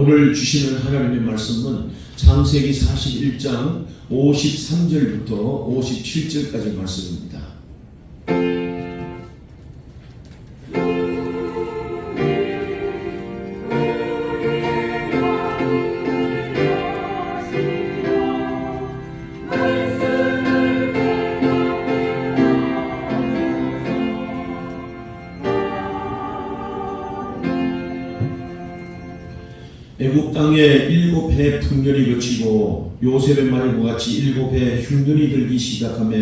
오늘 주시는 하나님의 말씀은 창세기 41장 53절부터 57절까지 말씀입니다. 애굽 땅에 7해 풍년이 거치고 요셉의 말과 같이 7해 흉년이 들기 시작하며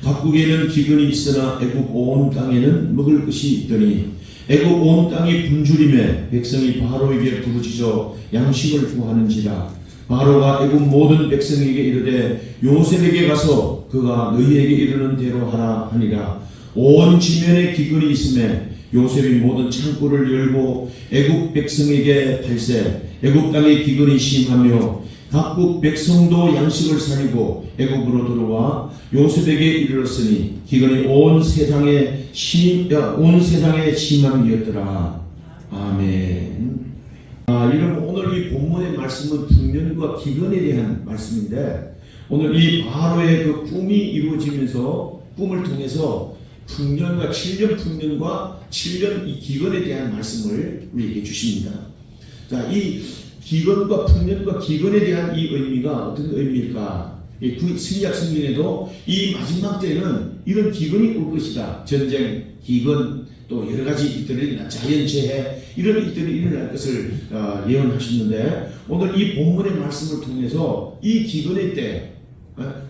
각국에는 기근이 있으나 애굽 온 땅에는 먹을 것이 있더니 애굽 온 땅이 굶주림에 백성이 바로에게 부르짖어 양식을 구하는지라. 바로가 애굽 모든 백성에게 이르되 요셉에게 가서 그가 너희에게 이르는 대로 하라 하니라. 온 지면에 기근이 있음에 요셉이 모든 창고를 열고 애굽 백성에게 팔세. 애굽 땅에 기근이 심하며 각국 백성도 양식을 사리고 애굽으로 들어와 요셉에게 이르렀으니 기근이 온 세상에 심함이었더라. 아멘. 이러면 오늘 이 본문의 말씀은 풍년과 기근에 대한 말씀인데, 오늘 이 바로의 그 꿈이 이루어지면서 꿈을 통해서 풍년과 7년 풍년과 7년 이 기근에 대한 말씀을 우리에게 주십니다. 자, 이 기근과 풍년과 기근에 대한 이 의미가 어떤 의미일까? 신약 성경에도 이 마지막 때에는 이런 기근이 올 것이다. 전쟁, 기근, 또 여러 가지 일들이 자연재해 이런 일들이 일어날 것을 예언하셨는데, 오늘 이 본문의 말씀을 통해서 이 기근의 때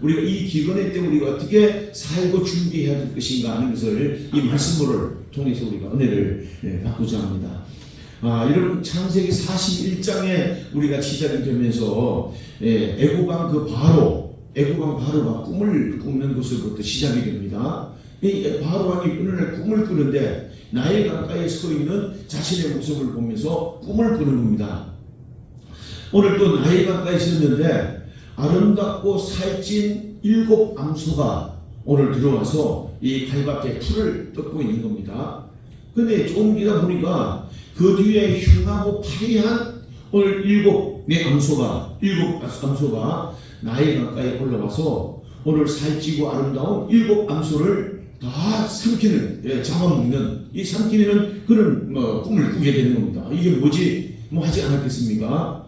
우리가 이 기근의 때 우리가 어떻게 살고 준비해야 될 것인가 하는 것을 이 말씀을 통해서 우리가 은혜를 받고자 합니다. 여러분, 창세기 41장에 우리가 시작이 되면서 애굽왕 바로가 꿈을 꾸는 것으로부터 시작이 됩니다. 이 바로왕이 어느 날 꿈을 꾸는데 나일 강가에 서 있는 자신의 모습을 보면서 꿈을 꾸는 겁니다. 오늘 또 나일 강가에 섰는데 아름답고 살찐 7 암소가 오늘 들어와서 이 달밭에 풀을 뜯고 있는 겁니다. 근데 조금 기다 보니까 그 뒤에 흉하고 파리한 오늘 7 암소가 나일 강가에 올라와서 오늘 살찌고 아름다운 7 암소를 다 삼키는, 잡아먹는, 이 삼키는 그런 꿈을 꾸게 되는 겁니다. 이게 뭐지? 하지 않았겠습니까?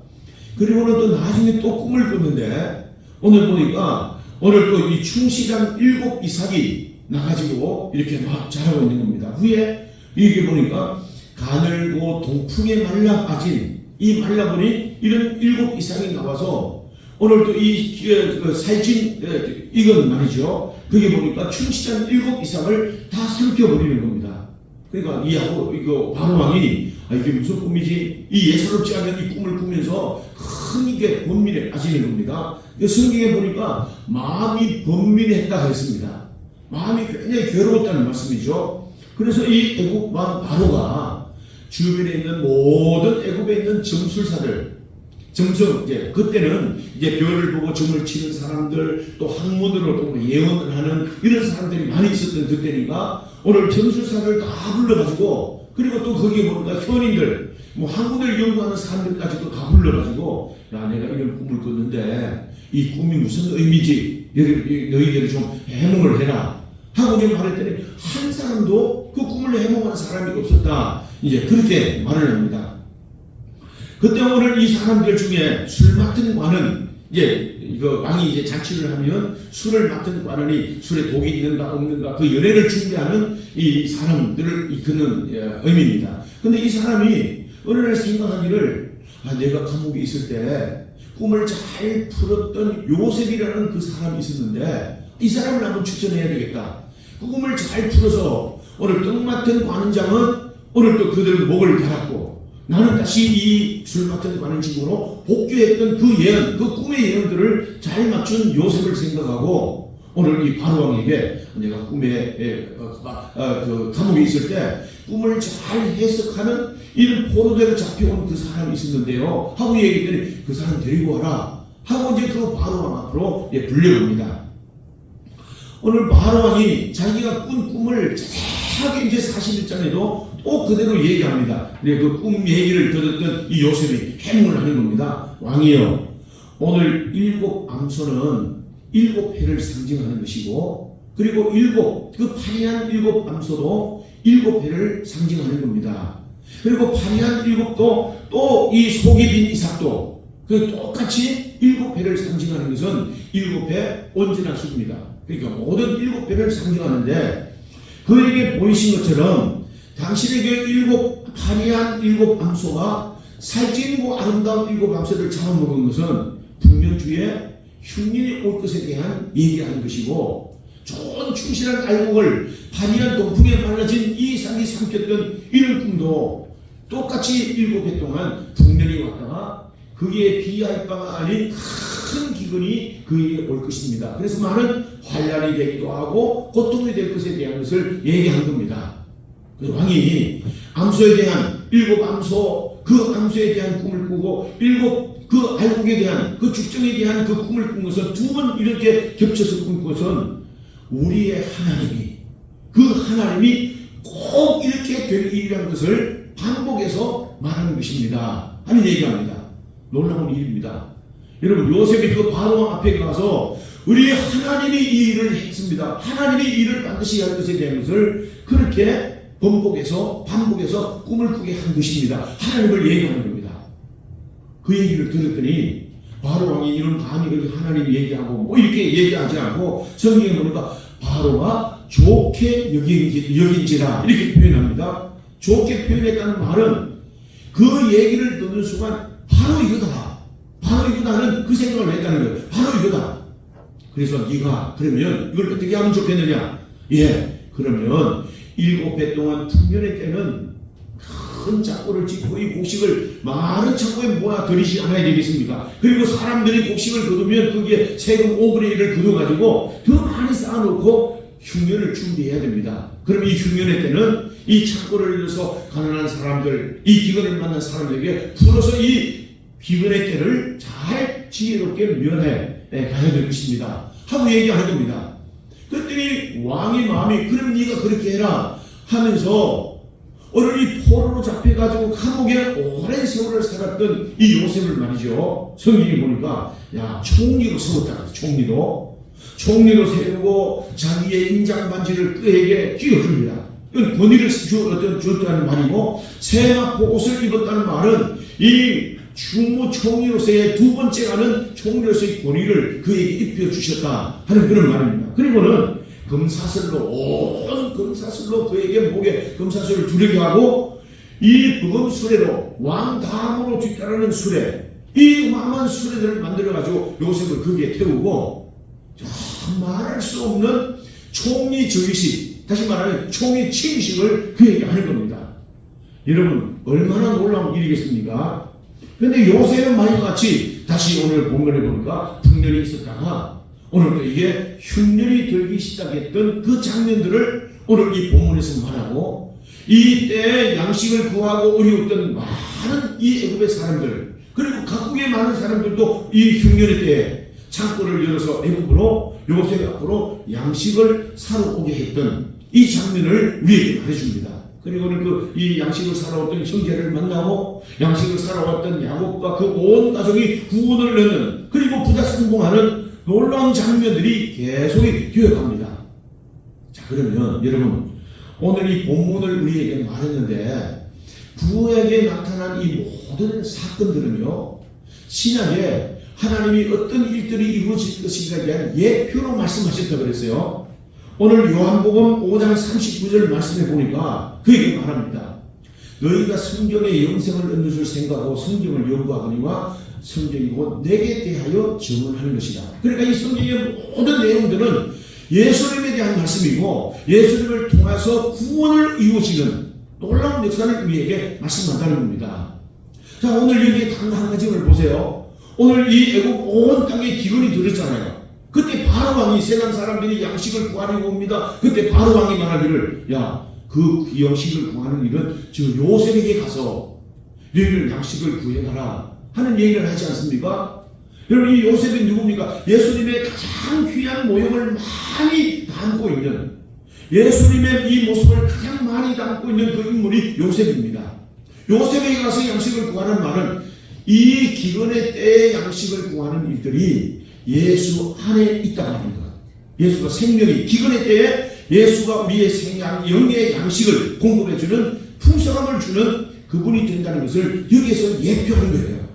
그리고는 또 나중에 또 꿈을 꿨는데, 오늘 보니까 오늘 또 이 충실한 7 이삭이 나가지고 이렇게 막 자라고 있는 겁니다. 후에 이게 보니까 가늘고 동풍에 말라빠진 이 말라버린 이런 7 이삭이 나와서 오늘 또 이 살찐 이건 말이죠. 그게 보니까 충실한 7 이삭을 다 삼켜버리는 겁니다. 그러니까 이거 바로왕이 이게 무슨 꿈이지? 이 예사롭지 않은 이 꿈을 꾸면서 큰 이게 번민에 빠지는 겁니다. 성경에 보니까 마음이 번민했다 했습니다. 마음이 굉장히 괴로웠다는 말씀이죠. 그래서 이 애굽 왕 바로가 주변에 있는 모든 애굽에 있는 점술사들, 그때는 이제 별을 보고 점을 치는 사람들, 또 학문으로 또 예언을 하는 이런 사람들이 많이 있었던 그때니까 오늘 점술사를 다 불러가지고, 그리고 또 거기에 보니까 현인들, 학문을 연구하는 사람들까지도 다 불러가지고, 야, 내가 이런 꿈을 꿨는데 이 꿈이 무슨 의미지? 너희들이 좀 해몽을 해라 하고 말했더니 한 사람도 그 꿈을 해몽한 사람이 없었다. 이제 그렇게 말을 합니다. 그때 오늘 이 사람들 중에 술 맡은 관은, 이거 왕이 이제 잔치를 하면 술을 맡은 관원이 술에 독이 있는가 없는가 그 연회를 준비하는 이 사람들을 이끄는 의미입니다. 근데 이 사람이 어느 날 생각하기를, 내가 감옥에 있을 때 꿈을 잘 풀었던 요셉이라는 그 사람이 있었는데 이 사람을 한번 추천해야 되겠다. 그 꿈을 잘 풀어서 오늘 떡 맡은 관원장은 오늘 또 그들 목을 달았고, 나는 다시 이 술 맡은 관원직으로 복귀했던 그 예언, 그 꿈의 예언들을 잘 맞춘 요셉을 생각하고 오늘 이 바로왕에게 내가 꿈에 감옥에 있을 때 꿈을 잘 해석하는 이런 포로대로 잡혀온 그 사람이 있었는데요 하고 얘기했더니 그 사람 데리고 와라 하고 이제 그 바로왕 앞으로 불려옵니다. 오늘 바로왕이 자기가 꾼 꿈을 자세하게 이제 41장에도 꼭 그대로 얘기합니다. 그 꿈 얘기를 들었던 이 요셉이 해몽을 하는 겁니다. 왕이여, 오늘 7 암소는 7 해를 상징하는 것이고, 그리고 그 파리한 7 암소도 7 해를 상징하는 겁니다. 그리고 파리한 7도 또 이 속이 빈 이삭도 그 똑같이 7 해를 상징하는 것은 7해 온전한 수입니다. 그러니까 모든 7해를 상징하는데, 그에게 보이신 것처럼 당신에게 파리한 7 암소가 살찐고 아름다운 7 암소를 잡아먹은 것은 풍년주에 흉년이 올 것에 대한 얘기하는 것이고, 좋은 충실한 알곡을 파리한 동풍에 말라진 이 이삭이 삼켰던 이런 꿈도 똑같이 7해 동안 풍년이 왔다가 그게 비할 바가 아닌 큰 기근이 그에게 올 것입니다. 그래서 많은 환란이 되기도 하고 고통이 될 것에 대한 것을 얘기한 겁니다. 왕이 암소에 대한 7 암소, 그 암소에 대한 꿈을 꾸고 7 그 알곡에 대한 그 죽정에 대한 그 꿈을 꾼 것은 2번 이렇게 겹쳐서 꾼 것은 우리의 하나님이, 그 하나님이 꼭 이렇게 될 일이라는 것을 반복해서 말하는 것입니다 하는 얘기합니다. 놀라운 일입니다. 여러분, 요셉이 그 바로 앞에 가서 우리 하나님이 이 일을 했습니다, 하나님이 이 일을 반드시 할 것에 대한 것을 그렇게 반복해서 꿈을 꾸게 한 것입니다. 하나님을 얘기하는 겁니다. 그 얘기를 들었더니 바로 왕이 이런 감히 그렇게 하나님 얘기하고 뭐 이렇게 얘기하지 않고 성경에 보니까 바로가 좋게 여긴지라 이렇게 표현합니다. 좋게 표현했다는 말은 그 얘기를 듣는 순간 바로 이거다, 바로 이거다는 그 생각을 했다는 거예요. 바로 이거다. 그래서 네가 그러면 이걸 어떻게 하면 좋겠느냐? 그러면 7해 동안 풍년의 때는 큰 창고를 짓고 이 곡식을 많은 창고에 모아 들이지 않아야 되겠습니까? 그리고 사람들이 곡식을 거두면 거기에 세금 5분의 1을 거둬가지고 더 많이 쌓아놓고 흉년을 준비해야 됩니다. 그럼 이 흉년의 때는 이 창고를 잃어서 가난한 사람들, 이 기근을 만난 사람들에게 풀어서 이 기근의 때를 잘 지혜롭게 면해 가야 될 것입니다 하고 얘기하는 겁니다. 그랬더니 왕의 마음이 그럼 네가 그렇게 해라 하면서 오늘 이 포로로 잡혀가지고 감옥에 오랜 세월을 살았던 이 요셉을 말이죠, 성경에 보니까 총리로 세웠다. 총리로 세우고 자기의 인장 반지를 그에게 끼워줍니다. 이건 권위를 주었다는 말이고, 세마포 옷을 입었다는 말은 이 주무총리로서의 2번째 총리로서의 권위를 그에게 입혀주셨다 하는 그런 말입니다. 그리고는 온 금사슬로 그에게 목에 금사슬을 두르게 하고, 이 버금 수레로 왕 다음으로 뒤따르는 수레, 이 어마어마한 수레들을 만들어가지고 요셉을 거기에 태우고, 말할 수 없는 총리 저의식, 다시 말하면 총리 취임식을 그에게 하는 겁니다. 여러분, 얼마나 놀라운 일이겠습니까? 그런데 요셉은 만일같이 다시 오늘 본문에 보니까 풍년이 있었다가 오늘 또 이게 흉년이 들기 시작했던 그 장면들을 오늘 이 본문에서 말하고, 이때 양식을 구하고 어려웠던 많은 이 애굽의 사람들, 그리고 각국의 많은 사람들도 이 흉년의 때에 창고를 열어서 애굽으로 요셉 앞으로 양식을 사러 오게 했던 이 장면을 우리에게 말해줍니다. 그리고는 이 양식을 사러 왔던 형제를 만나고 양식을 사러 왔던 야곱과 그 온 가족이 구원을 얻는, 그리고 부자 성공하는 놀라운 장면들이 계속 되어갑니다. 자, 그러면 여러분, 오늘 이 본문을 우리에게 말했는데 부에게 나타난 이 모든 사건들은요, 신약에 하나님이 어떤 일들이 이루어질 것인가에 대한 예표로 말씀하셨다고 그랬어요. 오늘 요한복음 5장 39절 말씀해 보니까 그에게 말합니다. 너희가 성경의 영생을 얻는 줄 생각하고 성경을 연구하거니와 성경이 곧 내게 대하여 증언하는 것이다. 그러니까 이 성경의 모든 내용들은 예수님에 대한 말씀이고, 예수님을 통해서 구원을 이루어지는 놀라운 역사를 우리에게 말씀한다는 겁니다. 자, 오늘 여기에 단 한 가지를 보세요. 오늘 이 애국 온 땅에 기근이 들었잖아요. 그때 바로 왕이, 세상 사람들이 양식을 구하려고 옵니다. 그때 바로 왕이 말하기를, 그 양식을 구하는 일은 저 요셉에게 가서 너희들 양식을 구해가라 하는 얘기를 하지 않습니까? 여러분, 이 요셉이 누굽니까? 예수님의 가장 귀한 모형을 많이 담고 있는, 예수님의 이 모습을 가장 많이 담고 있는 그 인물이 요셉입니다. 요셉에게 가서 양식을 구하는 말은 이 기근의 때에 양식을 구하는 일들이 예수 안에 있다고 하는 것. 예수가 생명이 기근의 때에 예수가 우리의 생양, 영의 양식을 공급해주는 풍성함을 주는 그분이 된다는 것을 여기에서 예표하는 거예요.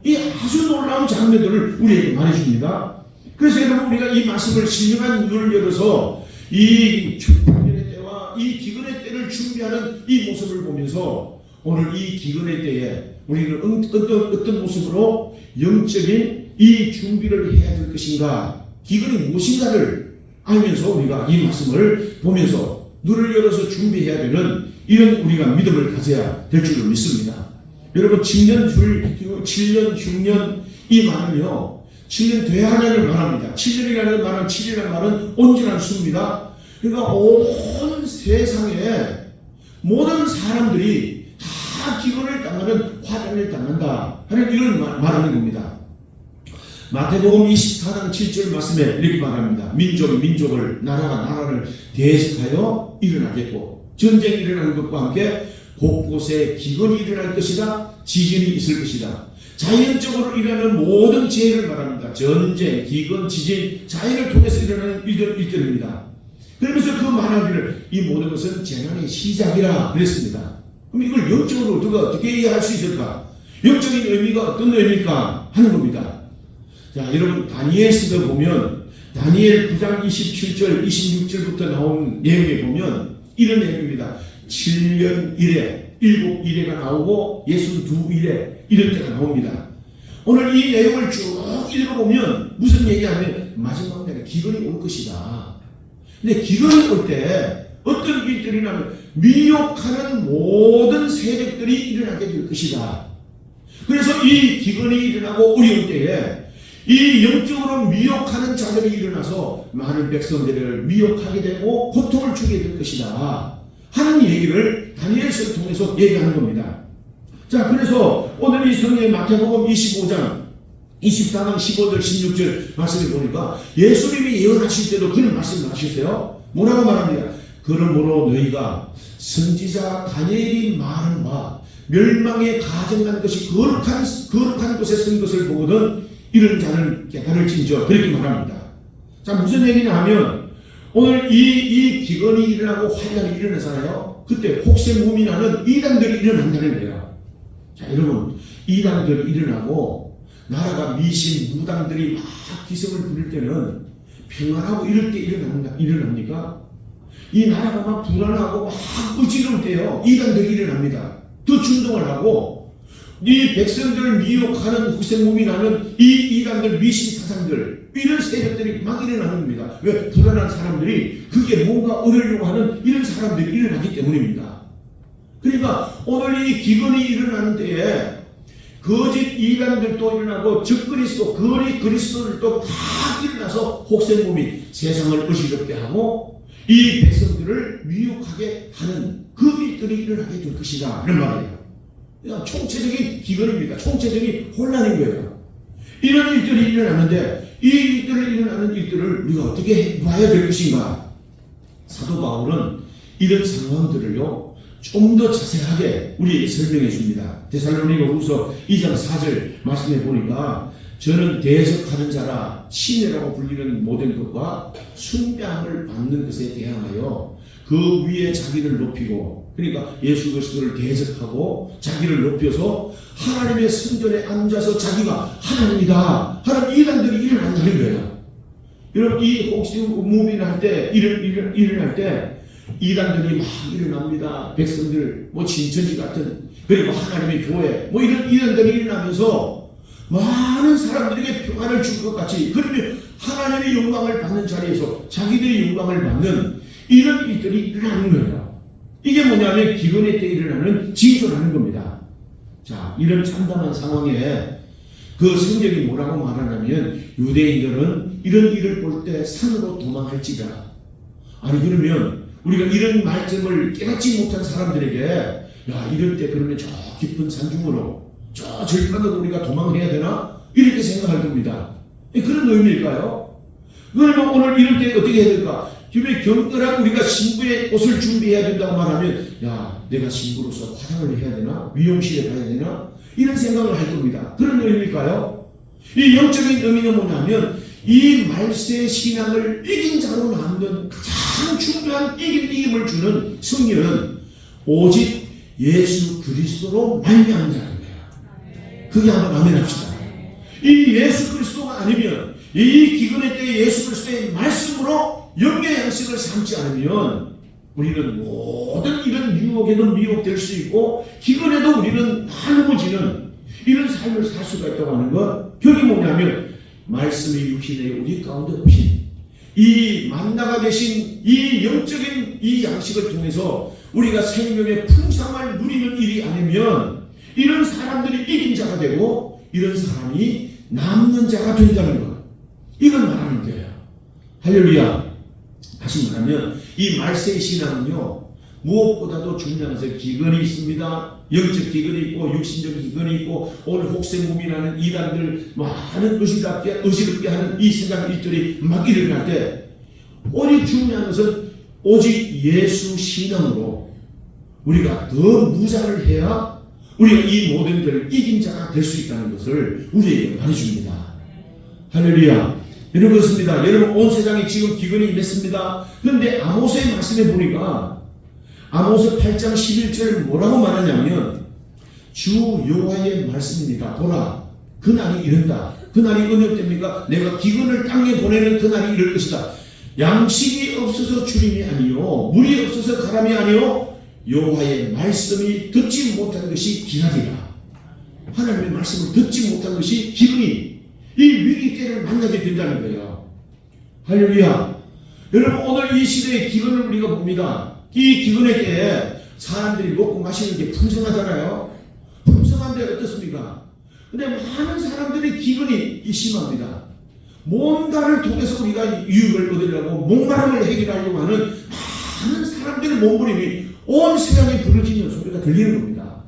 이 아주 놀라운 장면들을 우리에게 말해줍니다. 그래서 여러분 우리가 이 말씀을 신령한 눈을 열어서 이 기근의 때와 이 기근의 때를 준비하는 이 모습을 보면서 오늘 이 기근의 때에 우리는 어떤 모습으로 영적인 이 준비를 해야 될 것인가, 기근이 무엇인가를 알면서 우리가 이 말씀을 보면서 눈을 열어서 준비해야 되는 이런 우리가 믿음을 가져야 될 줄을 믿습니다. 여러분 7년, 6년 이 말은요 7년 되하냐를 말합니다. 7년이라는 말은 7이라는 말은 온전한 수입니다. 그러니까 온 세상에 모든 사람들이 다 기근을 당하는 화병을 당한다 하는 이런 말하는 겁니다. 마태복음 24장 7절 말씀에 이렇게 말합니다. 민족이 민족을, 나라가 나라를 대적하여 일어나겠고 전쟁이 일어나는 것과 함께 곳곳에 기근이 일어날 것이다. 지진이 있을 것이다. 자연적으로 일어나는 모든 재해를 말합니다. 전쟁, 기근, 지진, 자연을 통해서 일어나는 일들입니다. 그러면서 그 말하기를 이 모든 것은 재난의 시작이라 그랬습니다. 그럼 이걸 영적으로 우리가 어떻게 이해할 수 있을까? 영적인 의미가 어떤 의미일까 하는 겁니다. 자, 여러분 다니엘서도 보면 다니엘 9장 27절 26절부터 나온 내용에 보면 이런 내용입니다. 7년 이래 7이래가 나오고 62이래 이럴 때가 나옵니다. 오늘 이 내용을 쭉 읽어보면 무슨 얘기하면 마지막 날에 기근이 올 것이다. 근데 기근이 올 때 어떤 일들이 나면 미혹하는 모든 세력들이 일어나게 될 것이다. 그래서 이 기근이 일어나고 어려울 때에 이 영적으로 미혹하는 자들이 일어나서 많은 백성들을 미혹하게 되고 고통을 주게 될 것이다 하는 얘기를 다니엘서를 통해서 얘기하는 겁니다. 자, 그래서 오늘 이 성경 마태복음 25장 24장 15절 16절 말씀을 보니까 예수님이 예언하실 때도 그런 말씀을 하셨어요. 뭐라고 말합니다. 그러므로 너희가 선지자 다니엘이 말한 바 멸망에 가증난 것이 거룩한 곳에 쓴 것을 보거든 이런 자는 깨달을진저 그렇게 말합니다. 자, 무슨 얘기냐 하면 오늘 이 기근이 일어나고 환란이 일어나잖아요. 그때 혹세무민이 나는 이단들이 일어난다는 거예요. 자, 여러분 이단들이 일어나고 나라가 미신 무당들이 막 기성을 부릴 때는 평안하고 이럴 때 일어납니까? 이 나라가 막 불안하고 막 어지러울 때요 이단들이 일어납니다. 더 충동을 하고 이 백성들을 미혹하는 혹세무민이 나는 이 이단들 미신 사상들 이런 세력들이 막 일어나는 겁니다. 왜? 불안한 사람들이 그게 뭔가 얻으려고 하는 이런 사람들이 일어나기 때문입니다. 그러니까 오늘 이 기근이 일어나는 때에 거짓 이단들도 일어나고 적그리스도 그리스도들도 다 일어나서 혹세무민 세상을 어지럽게 하고 이 백성들을 미혹하게 하는 그 일들이 일어나게 될 것이다 이런 말이에요. 그냥 총체적인 기근입니다. 총체적인 혼란인 거예요. 이런 일들이 일어나는데 이 일어나는 일들을 우리가 어떻게 봐야 될 것인가? 사도 바울은 이런 상황들을요 좀 더 자세하게 우리에게 설명해 줍니다. 데살로니가후서 2장 4절 말씀해 보니까 저는 대적하는 자라 신이라고 불리는 모든 것과 숭배함을 받는 것에 대항하여 그 위에 자기를 높이고 그러니까 예수 그리스도를 대적하고 자기를 높여서 하나님의 성전에 앉아서 자기가 하나님이다 하는 이단들이 일어난다는 거예요. 여러분 이 혹시 무민할 때 일어날 때 이단들이 막 일어납니다. 백성들 뭐 진천지 같은 그리고 하나님의 교회 뭐 이런 이단들이 일어나면서 많은 사람들에게 평안을 줄 것 같이 그러면 하나님의 영광을 받는 자리에서 자기들의 영광을 받는 이런 일들이 일어나는 거예요. 이게 뭐냐면 기근의 때 일어나는 징조라는 겁니다. 자, 이런 참담한 상황에 그 성경이 뭐라고 말하냐면 유대인들은 이런 일을 볼 때 산으로 도망할지다. 아니 그러면 우리가 이런 말씀을 깨닫지 못한 사람들에게 야 이럴 때 그러면 저 깊은 산중으로 저 절판으로 우리가 도망해야 되나? 이렇게 생각할 겁니다. 그런 의미일까요? 그러면 오늘 이럴 때 어떻게 해야 될까? 주변에 경건한 우리가 신부의 옷을 준비해야 된다고 말하면 야 내가 신부로서 화장을 해야 되나? 미용실에 가야 되나? 이런 생각을 할 겁니다. 그런 의미일까요? 이 영적인 의미는 뭐냐면 이 말세 신앙을 이긴 자로 남는 가장 중요한 이김을 주는 승리는 오직 예수 그리스도로 말미암는 자는 거예요. 그게 한번 아멘합시다. 이 예수 그리스도가 아니면 이 기근의 때에 예수 그리스도의 말씀으로 영의 양식을 삼지 않으면 우리는 모든 이런 유혹에도 미혹될 수 있고 기근에도 우리는 다 넘어지는 이런 삶을 살 수가 있다고 하는 것. 그게 뭐냐면 말씀이 육신에 우리 가운데 오신 이 만나가 계신 이 영적인 이 양식을 통해서 우리가 생명의 풍성을 누리는 일이 아니면 이런 사람들이 이긴 자가 되고 이런 사람이 남는 자가 된다는 것. 이걸 말하는 거예요. 할렐루야. 다시 말하면 이 말세의 신앙은요 무엇보다도 중요한 것은 기근이 있습니다. 영적 기근이 있고 육신적 기근이 있고 오늘 혹세무민하는 이단들 많은 의식을 하는 이 세상 일들이 막 일어날 때 오직 중요한 것은 오직 예수 신앙으로 우리가 더 무장을 해야 우리가 이 모든 것을 이긴 자가 될 수 있다는 것을 우리에게 말해줍니다. 할렐루야. 여러분 그렇습니다. 여러분 온 세상에 지금 기근이 임했습니다. 그런데 아모스의 말씀에 보니까 아모스 8장 11절 뭐라고 말하냐면 주 여호와의 말씀입니다. 보라 그날이 이른다. 그날이 어느 때입니까? 내가 기근을 땅에 보내는 그날이 이를 것이다. 양식이 없어서 주림이 아니요 물이 없어서 가람이 아니요 여호와의 말씀이 듣지 못한 것이 기나리라. 하나님의 말씀을 듣지 못한 것이 기근이 이 위기 때를 만나게 된다는 거예요. 할렐루야. 여러분 오늘 이 시대의 기근을 우리가 봅니다. 이 기근의 때에 사람들이 먹고 마시는 게 풍성하잖아요. 풍성한데 어떻습니까? 근데 많은 사람들이 기근이 심합니다. 뭔가를 통해서 우리가 유익을 얻으려고 목마름을 해결하려고 하는 많은 사람들의 몸부림이 온 세상에 부르짖는 소리가 들리는 겁니다.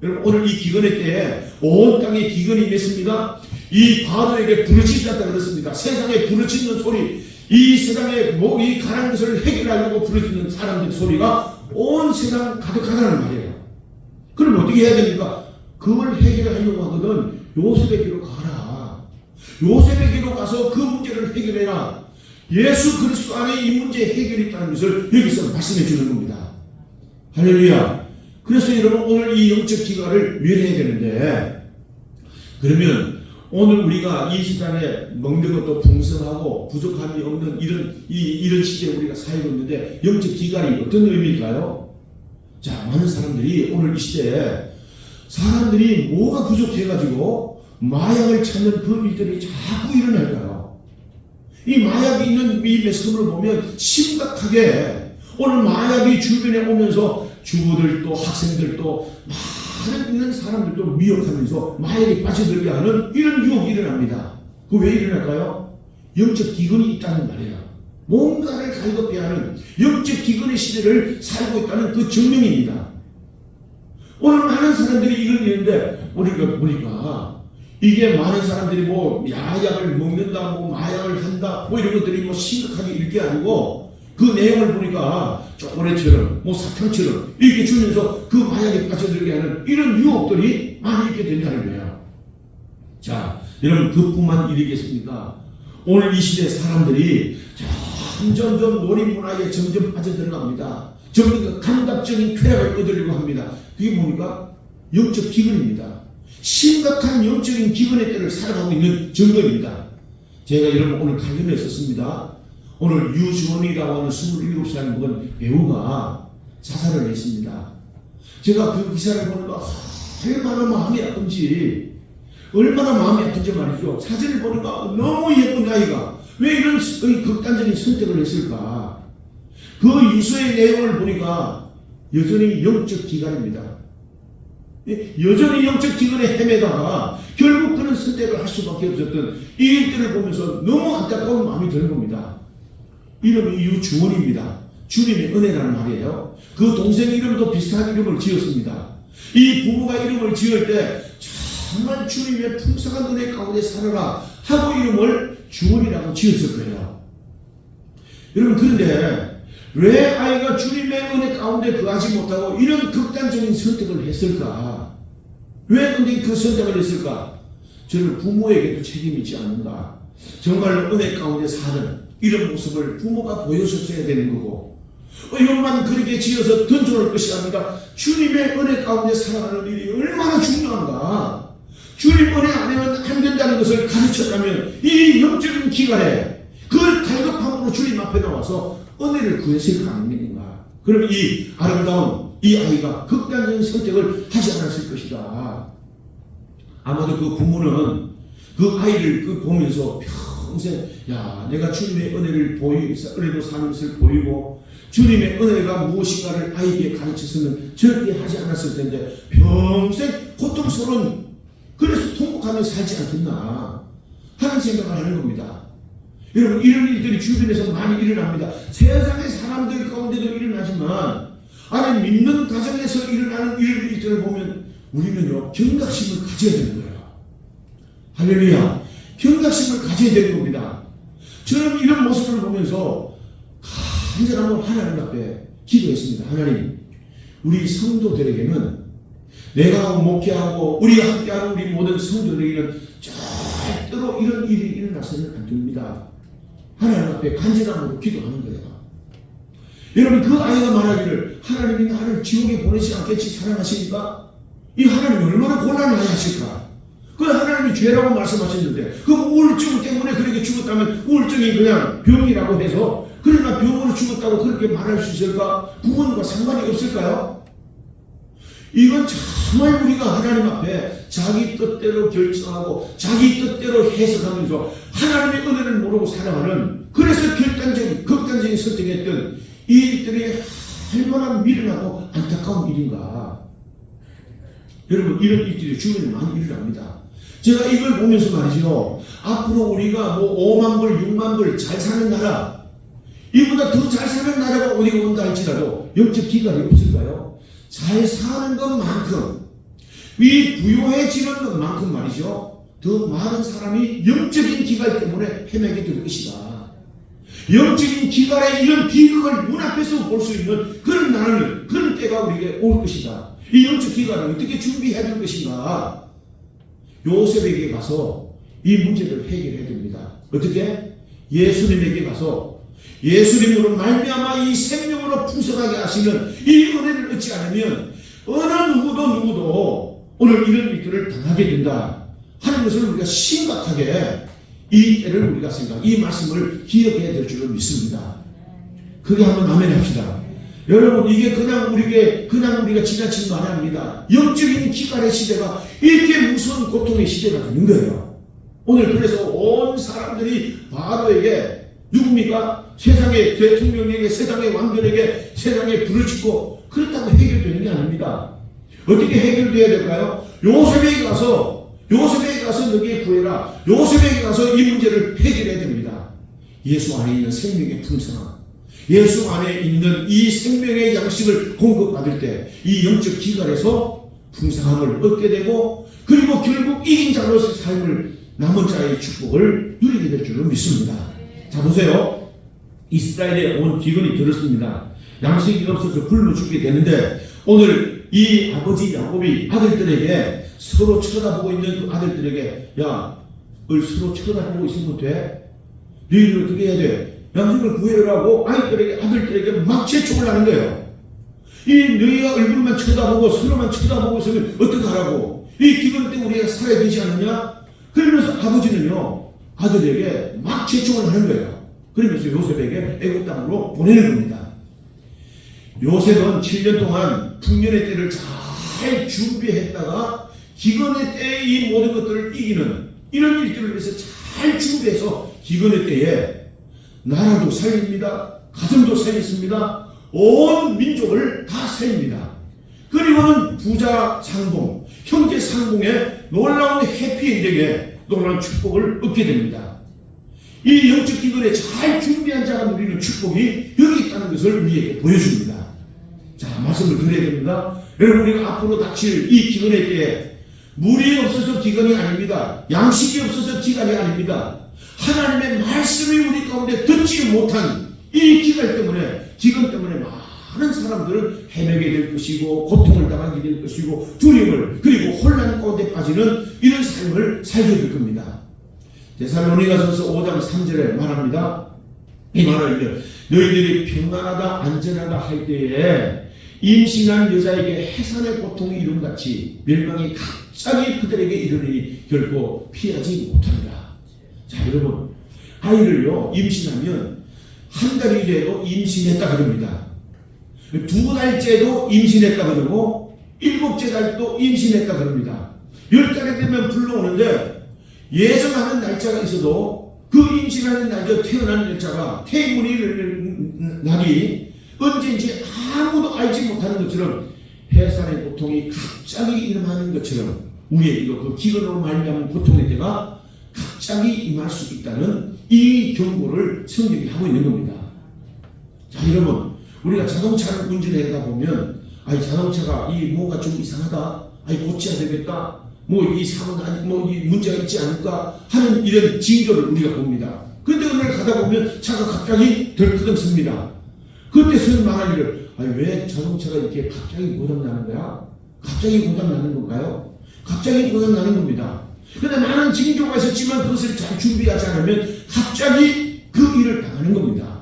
여러분 오늘 이 기근의 때에 온 땅에 기근이 임했습니다. 이 바로에게 부르짖었다 그랬습니다. 세상에 부르짖는 소리, 이 세상에 이 가난한 것을 해결하려고 부르짖는 사람들 소리가 온 세상 가득하다는 말이에요. 그럼 어떻게 해야 됩니까? 그걸 해결하려고 하거든 요셉에게로 가라. 요셉에게로 가서 그 문제를 해결해라. 예수 그리스도 안에 이 문제의 해결이 있다는 것을 여기서 말씀해 주는 겁니다. 할렐루야. 그래서 여러분 오늘 이 영적 기간을 멸해야 되는데 그러면 오늘 우리가 이 세상에 먹는 것도 풍성하고 부족함이 없는 이런 시대에 우리가 살고 있는데 영적 기간이 어떤 의미일까요? 자, 많은 사람들이 오늘 이 시대에 사람들이 뭐가 부족해가지고 마약을 찾는 그 일들이 자꾸 일어날까요? 이 마약이 있는 이 매스컴을 보면 심각하게 오늘 마약이 주변에 오면서 주부들도 학생들도 많은 있는 사람들도 미혹하면서 마약에 빠져들게 하는 이런 유혹이 일어납니다. 그 왜 일어날까요? 영적 기근이 있다는 말이에요. 뭔가를 갈급해 하는 영적 기근의 시대를 살고 있다는 그 증명입니다. 오늘 많은 사람들이 이걸 읽는데 우리가 보니까 이게 많은 사람들이 뭐 야약을 먹는다, 뭐 마약을 한다, 뭐 이런 것들이 뭐 심각하게 읽게 아니고 그 내용을 보니까 초콜릿처럼 뭐 사탕처럼 이렇게 주면서 그 마약에 빠져들게 하는 이런 유혹들이 많이 있게 된다는 거예요. 자, 여러분 그뿐만 일이겠습니까? 오늘 이 시대 사람들이 점점 놀이문화에 점점 빠져들어갑니다. 점점 감각적인 쾌락을 얻으려고 합니다. 그게 뭡니까? 영적 기근입니다. 심각한 영적인 기근의 때를 살아가고 있는 증거입니다. 제가 여러분 오늘 강연을 했었습니다. 오늘 유주원이라고 하는 27살 먹은 배우가 자살을 했습니다. 제가 그 기사를 보니까 얼마나 마음이 아픈지 말이죠. 사진을 보니까 너무 예쁜 아이가 왜 이런 극단적인 선택을 했을까? 그 유서의 내용을 보니까 여전히 영적 기간입니다. 여전히 영적 기간에 헤매다가 결국 그런 선택을 할 수밖에 없었던 이 일들을 보면서 너무 안타까운 마음이 드는 겁니다. 이름이 유주원입니다. 주님의 은혜라는 말이에요. 그 동생 이름도 비슷한 이름을 지었습니다. 이 부부가 이름을 지을 때 정말 주님의 풍성한 은혜 가운데 살아라 하고 이름을 주원이라고 지었을 거예요. 여러분, 그런데 왜 아이가 주님의 은혜 가운데 거하지 못하고 이런 극단적인 선택을 했을까? 왜 근데 그 선택을 했을까? 저는 부모에게도 책임이 있지 않는가? 정말 은혜 가운데 사는 이런 모습을 부모가 보여줬어야 되는 거고, 이것만 그렇게 지어서 던져놓을 것이 아니라 주님의 은혜 가운데 살아가는 일이 얼마나 중요한가? 주님 은혜 아니면 안 된다는 것을 가르쳤다면 이 영적인 기간에 그걸 갈급함으로 주님 앞에 나와서 은혜를 구했을 거 아닙니까? 그럼 이 아름다운 이 아이가 극단적인 선택을 하지 않았을 것이다. 아마도 그 부모는 그 아이를 보면서 평생 내가 주님의 은혜도 사는 것을 보이고 주님의 은혜가 무엇인가를 아이에게 가르쳤으면 절대 하지 않았을 텐데 평생 고통스러운, 그래서 통곡하며 살지 않겠나 하는 생각을 하는 겁니다. 여러분, 이런 일들이 주변에서 많이 일어납니다. 세상의 사람들 가운데도 일어나지만 아니 믿는 가정에서 일어나는 이런 일들을 보면 우리는요 경각심을 가져야 되는 거예요. 할렐루야, 경각심을 가져야 되는 겁니다. 저는 이런 모습을 보면서 간절한 하나님 앞에 기도했습니다. 하나님, 우리 성도들에게는 내가 목회하고 우리가 함께하는 우리 모든 성도들에게는 절대로 이런 일이 일어나서는 안 됩니다. 하나님 앞에 간절함으로 기도하는 거예요. 여러분, 그 아이가 말하기를 하나님이 나를 지옥에 보내지 않겠지 사랑하시니까 이 하나님이 얼마나 곤란하게 하실까? 그 하나님이 죄라고 말씀하셨는데 그 우울증 때문에 그렇게 죽었다면 우울증이 그냥 병이라고 해서 그러나 병으로 죽었다고 그렇게 말할 수 있을까? 구원과 상관이 없을까요? 이건 정말 우리가 하나님 앞에 자기 뜻대로 결정하고 자기 뜻대로 해석하면서 하나님의 은혜를 모르고 살아가는, 그래서 극단적인 선택했던 이 일들이 얼마나 미련하고 안타까운 일인가. 여러분, 이런 일들이 주변에 많이 일어납니다. 제가 이걸 보면서 말이죠, 앞으로 우리가 5만 불, 6만 불 잘 사는 나라, 이보다 더 잘 사는 나라가 어디가 온다 할지라도 영적 기간이 없을까요? 잘 사는 것만큼, 이 부유해지는 것만큼 말이죠, 더 많은 사람이 영적인 기갈 때문에 헤매게 될 것이다. 영적인 기갈의 이런 비극을 눈앞에서 볼 수 있는 그런 날을, 그런 때가 우리에게 올 것이다. 이 영적 기갈을 어떻게 준비해야 될 것인가? 요셉에게 가서 이 문제를 해결해야 됩니다. 어떻게? 예수님에게 가서 예수님으로 말미암아 이 생명으로 풍성하게 하시는 이 은혜를 얻지 않으면 어느 누구도 오늘 이런 일들을 당하게 된다 하는 것을 우리가 심각하게 이 때를 우리가 이 말씀을 기억해야 될 줄을 믿습니다. 그게 한번 아멘 합시다. 여러분, 이게 그냥 우리가 지나친 말이 아닙니다. 영적인 기갈의 시대가 이렇게 무서운 고통의 시대가 되는 거예요. 오늘 그래서 온 사람들이 바로에게 누굽니까? 세상의 대통령에게, 세상의 왕들에게, 세상에 불을 짓고 그렇다고 해결되는 게 아닙니다. 어떻게 해결돼야 될까요? 요셉에게 가서 너게 구해라. 요셉에게 가서 이 문제를 해결해야 됩니다. 예수 안에 있는 생명의 풍성함, 예수 안에 있는 이 생명의 양식을 공급받을 때 이 영적 기갈에서 풍성함을 얻게 되고, 그리고 결국 이긴 자로서의 삶을, 남은 자의 축복을 누리게 될 줄로 믿습니다. 자, 보세요. 이스라엘에 온 기근이 들었습니다. 양식이 없어서 굶어 죽게 되는데 오늘 이 아버지 야곱이 아들들에게, 서로 쳐다보고 있는 그 아들들에게, 서로 쳐다보고 있으면 돼? 너희들 어떻게 해야 돼? 양식을 구해라고 아들들에게 막 재촉을 하는 거예요. 이 너희가 얼굴만 쳐다보고 서로만 쳐다보고 있으면 어떡하라고? 이 기근 때 우리가 살아야 되지 않느냐? 그러면서 아버지는요, 아들에게 막 재촉을 하는 거예요. 그러면서 요셉에게 애굽 땅으로 보내는 겁니다. 요셉은 7년 동안 풍년의 때를 잘 준비했다가 기근의 때에 이 모든 것들을 이기는 이런 일들을 위해서 잘 준비해서 기근의 때에 나라도 살립니다. 가정도 살렸습니다. 온 민족을 다 살립니다. 그리고는 부자 상봉, 형제 상봉의 놀라운 해피엔딩에 놀라운 축복을 얻게 됩니다. 이 영적 기근에 잘 준비한 자가 누리는 축복이 여기 있다는 것을 우리에게 보여줍니다. 자, 말씀을 드려야 됩니다. 여러분, 우리가 앞으로 닥칠 이 기근의 때에 물이 없어서 기근이 아닙니다. 양식이 없어서 기근이 아닙니다. 하나님의 말씀이 우리 가운데 듣지 못한 이 기근 때문에 많은 사람들은 헤매게 될 것이고 고통을 당하게 될 것이고 두려움을 그리고 혼란 가운데 빠지는 이런 삶을 살게 될 겁니다. 데살로니가전서 5장 3절에 말합니다. 이 말을 너희들이 평안하다 안전하다 할 때에 임신한 여자에게 해산의 고통이 이름같이 멸망이 갑자기 그들에게 이르니 결코 피하지 못합니다. 자, 여러분, 아이를요 임신하면 한 달이 돼도 임신했다 그럽니다. 두 달째도 임신했다 그러고 7째 달도 임신했다 그럽니다. 10달이 되면 불러오는데 예정하는 날짜가 있어도 그 임신하는 날짜 태어나는 날짜가 태문이 날이 언제인지 아무도 알지 못하는 것처럼 해산의 고통이 갑자기 일어나는 것처럼 우리에게도 그 기근으로 말미암은 고통의 때가 갑자기 임할 수 있다는 이 경고를 성경이 하고 있는 겁니다. 자, 여러분, 우리가 자동차를 운전하다 보면 자동차가 뭔가 좀 이상하다, 고쳐야 되겠다, 이 사고는 이 문제가 있지 않을까 하는 이런 징조를 우리가 봅니다. 그런데 어느 날 가다 보면 차가 갑자기 덜크덩 섭니다. 그때 서는 말하기를 왜 자동차가 이렇게 갑자기 고장나는 거야? 갑자기 고장나는 건가요? 갑자기 고장나는 겁니다. 그런데 많은 징조가 있었지만 그것을 잘 준비하지 않으면 갑자기 그 일을 당하는 겁니다.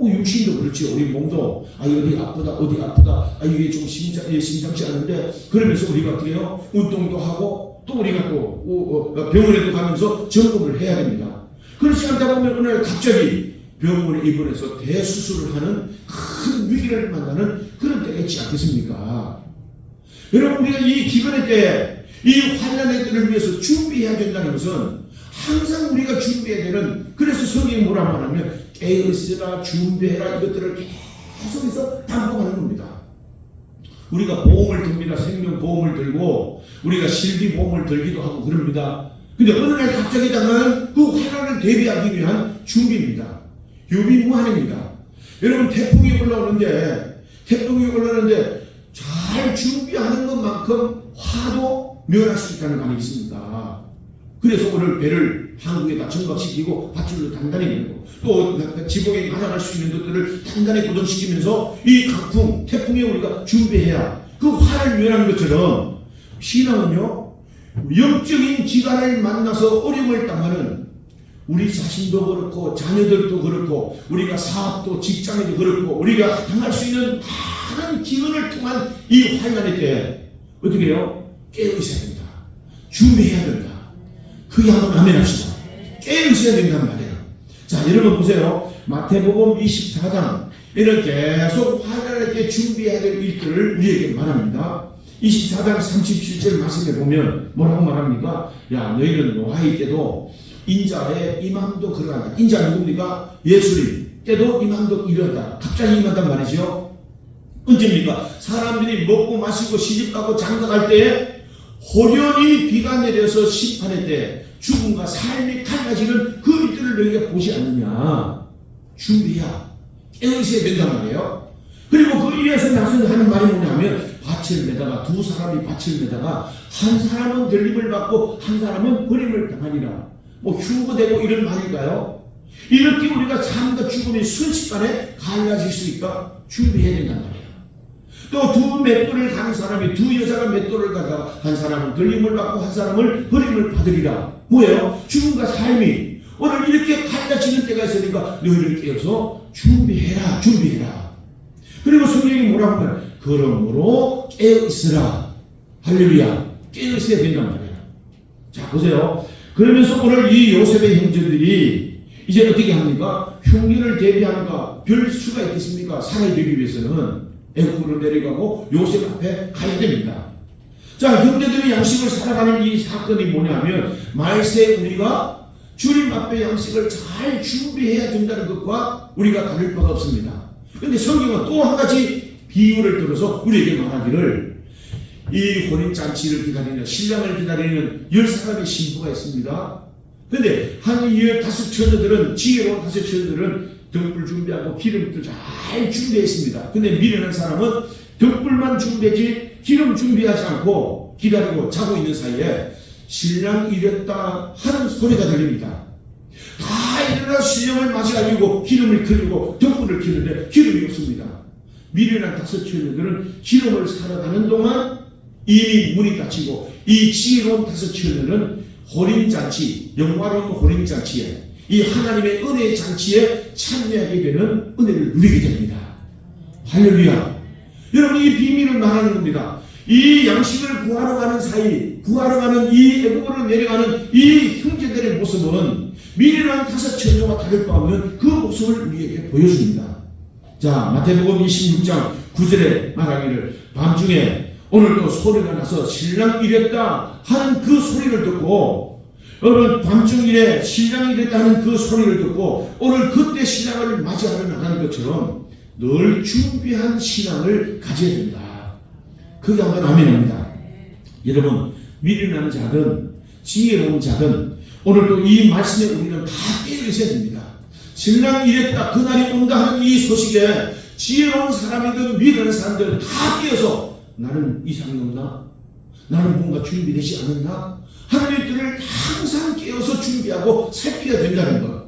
육신도 그렇죠. 우리 몸도 어디 아프다 이게 좀 심상치 않은데 그러면서 우리가 어떻게 해요? 운동도 하고 또 우리가 또 병원에도 가면서 점검을 해야 됩니다. 그렇지 않다 보면 어느 날 갑자기 병원에 입원해서 대수술을 하는 큰 위기를 만나는 그런 때가 있지 않겠습니까? 여러분, 우리가 이 기근의 때, 이 환난의 때를 위해서 준비해야 된다는 것은 항상 우리가 준비해야 되는, 그래서 성경이 뭐라고 하냐면 깨어있으라 준비해라 이것들을 계속해서 반복하는 겁니다. 우리가 보험을 듭니다. 생명보험을 들고 우리가 실비보험을 들기도 하고 그럽니다. 근데 어느 날 갑자기 당하는 그 환난을 대비하기 위한 준비입니다. 유비무환입니다. 여러분, 태풍이 올라오는데 잘 준비하는 것만큼 화도 면할 수 있다는 거 아니겠습니까? 그래서 오늘 배를 한국에다 정박시키고 밧줄로 단단히 매고 또 지붕에 날아갈 수 있는 것들을 단단히 고정시키면서 이 강풍, 태풍에 우리가 준비해야 그 화를 면하는 것처럼 신앙은요, 영적인 기간을 만나서 어려움을 당하는 우리 자신도 그렇고 자녀들도 그렇고 우리가 사업도 직장에도 그렇고 우리가 당할 수 있는 많은 기근을 통한 이 환난의 때에 어떻게 해요? 깨어있어야 된다. 준비해야 된다. 그게 한번 아멘 합시다. 깨어있어야 된단 말이에요. 자, 여러분 보세요. 마태복음 24장 이런 계속 환난의 때 준비해야 될 일들을 우리에게 말합니다. 24장 37절 말씀에 보면 뭐라고 말합니까? 야, 너희는 노아의 때도 인자의 임함도 그러한다. 인자 누굽니까? 예수님 때도 임함도 이런다. 갑자기 임한단 말이죠. 언제입니까? 사람들이 먹고 마시고 시집가고 장가갈 때에 호련히 비가 내려서 심판의 때 죽음과 삶이 갈라지는 그 일들을 너희가 보지 않느냐. 준비야. 깨어있어야 된단 말이에요. 그리고 그 일에서 나서 하는 말이 뭐냐면 밭을 매다가 두 사람이 밭을 매다가 한 사람은 들림을 받고 한 사람은 버림을 당하니라. 휴거되고 이런 말일까요? 이렇게 우리가 삶과 죽음이 순식간에 갈라질 수 있까 준비해야 된단 말이에요. 또 두 맷돌을 가는 사람이 두 여자가 맷돌을 가다가 한 사람은 들림을 받고 한 사람을 버림을 받으리라. 뭐예요? 죽음과 삶이 오늘 이렇게 갈라지는 때가 있으니까 너희를 깨어서 준비해라. 그리고 성경이 뭐라고 하냐? 그러므로 깨어있으라. 할렐루야. 깨어있어야 된단 말이에요. 자, 보세요. 그러면서 오늘 이 요셉의 형제들이 이제 어떻게 합니까? 흉년을 대비하는가 별 수가 있겠습니까? 살아되기 위해서는 애굽으로 내려가고 요셉 앞에 가야 됩니다. 자, 형제들의 양식을 살아가는 이 사건이 뭐냐면 말세 우리가 주님 앞에 양식을 잘 준비해야 된다는 것과 우리가 다를 바가 없습니다. 그런데 성경은 또 한 가지 비유를 들어서 우리에게 말하기를 이 혼인잔치를 기다리는 신랑을 기다리는 10사람의 신부가 있습니다. 그런데 한 15처녀들은 지혜로운 5처녀들은 등불 준비하고 기름도 잘 준비했습니다. 근데 미련한 사람은 등불만 준비하지 기름 준비하지 않고 기다리고 자고 있는 사이에 신랑 이랬다 하는 소리가 들립니다. 다 일어나 수령을 맞이하려고 기름을 그리고 덕분을 키우는데 기름이 없습니다. 미련한 다섯 처녀들은 기름을 사러 가는 동안 이미 문이 닫히고 이 지혜로운 다섯 처녀는 혼인잔치, 영화로운 혼인잔치에 이 하나님의 은혜의 잔치에 참여하게 되는 은혜를 누리게 됩니다. 할렐루야. 여러분, 이 비밀을 말하는 겁니다. 이 양식을 구하러 가는 사이, 구하러 가는 이 애굽으로 내려가는 이 형제들의 모습은 미련한 다섯 처녀와 다를 바 없는 그 모습을 우리에게 보여줍니다. 자, 마태복음 26장 9절에 말하기를 밤중에 오늘도 소리가 나서 신랑 이랬다 하는 그 소리를 듣고, 여러분 밤중일에 신랑이 이랬다 하는 그 소리를 듣고 오늘 그때 신랑을 맞이하러 나가는 것처럼 늘 준비한 신앙을 가져야 된다. 그게 한번 아멘입니다. 여러분, 미련한 자든 지혜로운 자든 오늘도 이 말씀에 우리는 다 깨어 있어야 됩니다. 신랑이 이랬다, 그날이 온다 하는 이 소식에 지혜로운 사람이든 미련한 사람들은 다 깨어서 나는 이상이 없나? 나는 뭔가 준비되지 않았나? 하는 일들을 항상 깨어서 준비하고 살펴야 된다는 것.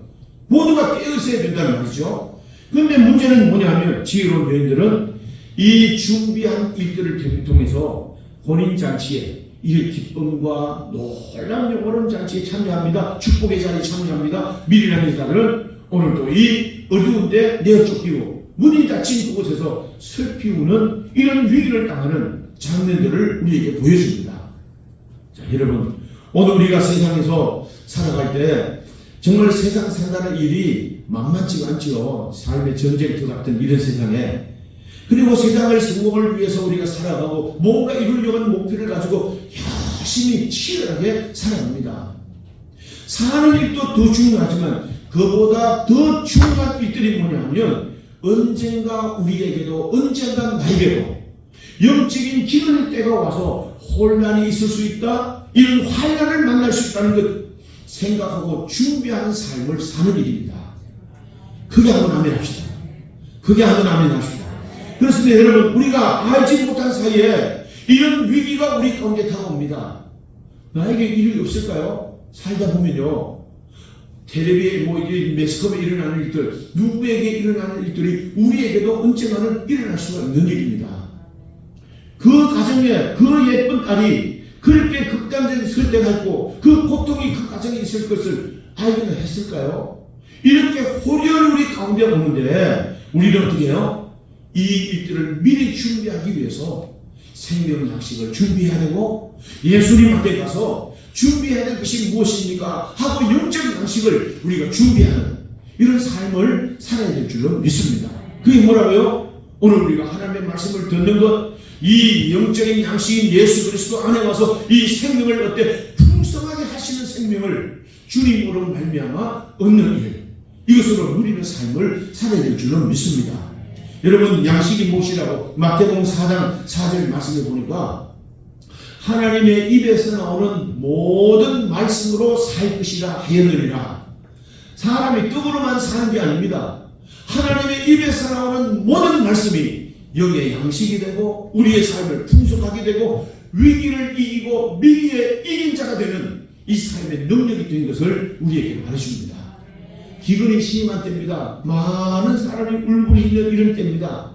모두가 깨어 있어야 된다는 말이죠. 그런데 문제는 뭐냐면 지혜로운 여인들은 이 준비한 일들을 통해서 혼인잔치에 이 기쁨과 놀라운 영원한 잔치에 참여합니다. 축복의 자리에 참여합니다. 미련한 여자들은 오늘도 이 어두운데 내어 쫓기고 문이 닫힌 그곳에서 슬피 우는 이런 위기를 당하는 장면들을 우리에게 보여줍니다. 자, 여러분, 오늘 우리가 세상에서 살아갈 때 정말 세상 산다는 일이 만만치가 않지요. 삶의 전쟁터 같은 이런 세상에. 그리고 세상을 성공을 위해서 우리가 살아가고 뭔가 이루려고 하는 목표를 가지고 열심히 치열하게 살아갑니다. 사는 일도 더 중요하지만 그보다 더 중요한 일들이 뭐냐면 언젠가 우리에게도 언젠가 나에게도 영적인 기근의 때가 와서 혼란이 있을 수 있다. 이런 환란을 만날 수 있다는 것 생각하고 준비하는 삶을 사는 일입니다. 그게 한번 아멘 합시다. 그게 한번 아멘 합시다. 그렇습니다. 여러분, 우리가 알지 못한 사이에 이런 위기가 우리 가운데 다가옵니다. 나에게 일이 없을까요? 살다 보면요, 텔레비에 매스컴에 일어나는 일들, 누구에게 일어나는 일들이 우리에게도 언젠가는 일어날 수가 있는 일입니다. 그 가정에 그 예쁜 딸이 그렇게 극단적인 선택을 했고 그 고통이 그 가정에 있을 것을 알기는 했을까요? 이렇게 호련히 우리 가운데 오는데 우리는 어떻게 해요? 이 일들을 미리 준비하기 위해서 생명 양식을 준비해야 되고 예수님 앞에 가서 준비해야 될 것이 무엇입니까? 하고 영적 양식을 우리가 준비하는 이런 삶을 살아야 될 줄로 믿습니다. 그게 뭐라고요? 오늘 우리가 하나님의 말씀을 듣는 것, 이 영적인 양식인 예수 그리스도 안에 와서 이 생명을 어때 풍성하게 하시는 생명을 주님으로 말미암아 얻는 일, 이것으로 누리는 삶을 살아야 될 줄로 믿습니다. 여러분, 양식이 무엇이라고 마태복음 4장 4절 말씀해 보니까 하나님의 입에서 나오는 모든 말씀으로 살 것이라 하였느니라. 사람이 떡으로만 사는 게 아닙니다. 하나님의 입에서 나오는 모든 말씀이 영의 양식이 되고 우리의 삶을 풍성하게 되고 위기를 이기고 위기에 이긴 자가 되는 이 삶의 능력이 된 것을 우리에게 말해줍니다. 기근이 심한 때입니다. 많은 사람이 울고 있는 이런 때입니다.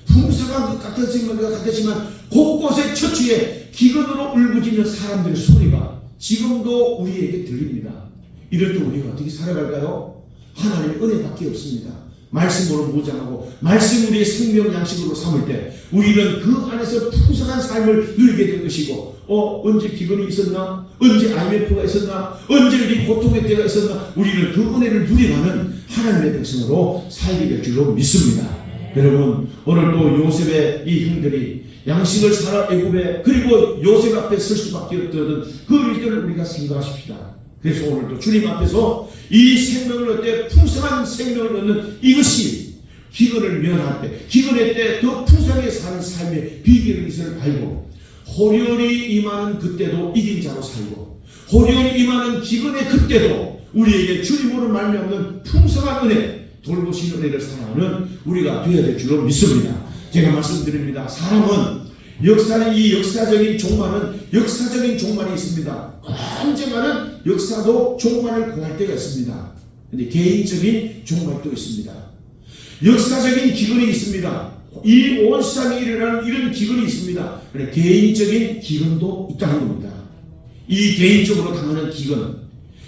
풍성한 것 같았지만 곳곳에 처치에 기근으로 울부짖는 사람들의 소리가 지금도 우리에게 들립니다. 이럴 때 우리가 어떻게 살아갈까요? 하나님의 은혜밖에 없습니다. 말씀으로 무장하고 말씀 우리의 생명 양식으로 삼을 때 우리는 그 안에서 풍성한 삶을 누리게 될 것이고 언제 기근이 있었나? 언제 IMF가 있었나? 언제 우리 고통의 때가 있었나? 우리는 그 은혜를 누려가는 하나님의 백성으로 살게 될 줄로 믿습니다. 여러분, 오늘도 요셉의 이 형들이 양식을 사러 애굽에 그리고 요셉 앞에 설 수밖에 없던 그 일들을 우리가 생각하십시다. 그래서 오늘도 주님 앞에서 이 생명을 얻되 풍성한 생명을 얻는 이것이 기근을 면할 때, 기근의 때 더 풍성하게 사는 삶의 비결이 있음을 알고 호련히 임하는 그때도 이긴 자로 살고 호련히 임하는 기근의 그때도 우리에게 주님으로 말미암는 풍성한 은혜, 돌보신 은혜를 사랑하는 우리가 되어야 될 줄로 믿습니다. 제가 말씀드립니다. 사람은 이 역사적인 종말이 있습니다. 언젠가는 역사도 종말을 공할 때가 있습니다. 근데 개인적인 종말도 있습니다. 역사적인 기근이 있습니다. 이 온 세상에 일어나는 이런 기근이 있습니다. 그런데 개인적인 기근도 있다는 겁니다. 이 개인적으로 당하는 기근,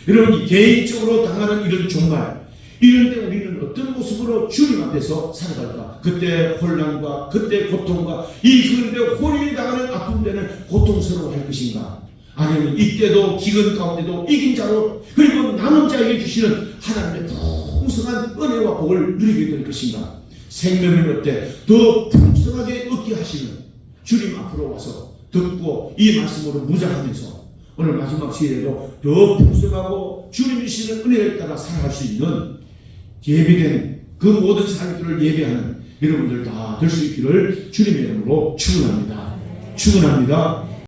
여러분, 이 개인적으로 당하는 이런 종말, 이럴 때 우리는 어떤 모습으로 주님 앞에서 살아갈까? 그때 혼란과 그때 고통과 이 그런데 혼이 당하는 아픔 때는 고통스러워할 것인가? 아니면 이때도 기근 가운데도 이긴 자로, 그리고 남은 자에게 주시는 하나님의 풍성한 은혜와 복을 누리게 될 것인가? 생명을 어때 더 풍성하게 얻게 하시는 주님 앞으로 와서 듣고 이 말씀으로 무장하면서 오늘 마지막 시대에도 더 풍성하고 주님 주시는 은혜를 따라 살아갈 수 있는 예배된 그 모든 삶들을 예배하는 여러분들 다 될 수 있기를 주님의 이름으로 축원합니다. 축원합니다.